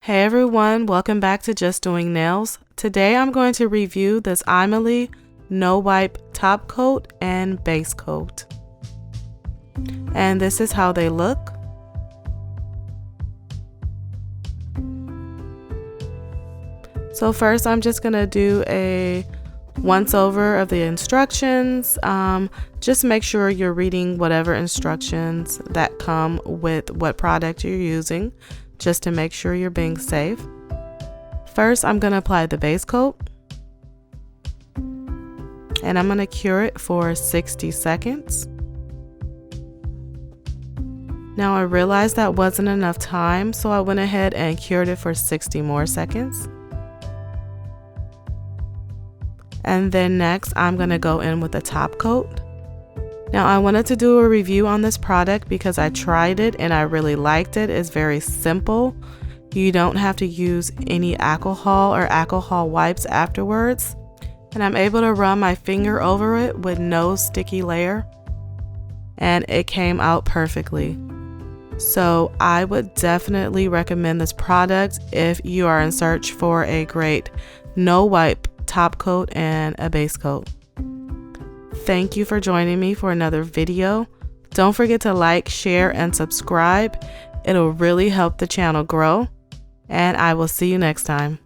Hey everyone, welcome back to Just Doing Nails. Today I'm going to review this Aimeili No Wipe Top Coat and Base Coat. And this is how they look. So first I'm just going to do a once over of the instructions. Just make sure you're reading whatever instructions that come with what product you're using, just to make sure you're being safe. First, I'm going to apply the base coat, and I'm going to cure it for 60 seconds. Now I realized that wasn't enough time, so I went ahead and cured it for 60 more seconds. And then next, I'm going to go in with a top coat. Now I wanted to do a review on this product because I tried it and I really liked it. It's very simple. You don't have to use any alcohol or alcohol wipes afterwards. And I'm able to run my finger over it with no sticky layer. And it came out perfectly. So I would definitely recommend this product if you are in search for a great no wipe top coat and a base coat. Thank you for joining me for another video. Don't forget to like, share, and subscribe. It'll really help the channel grow. And I will see you next time.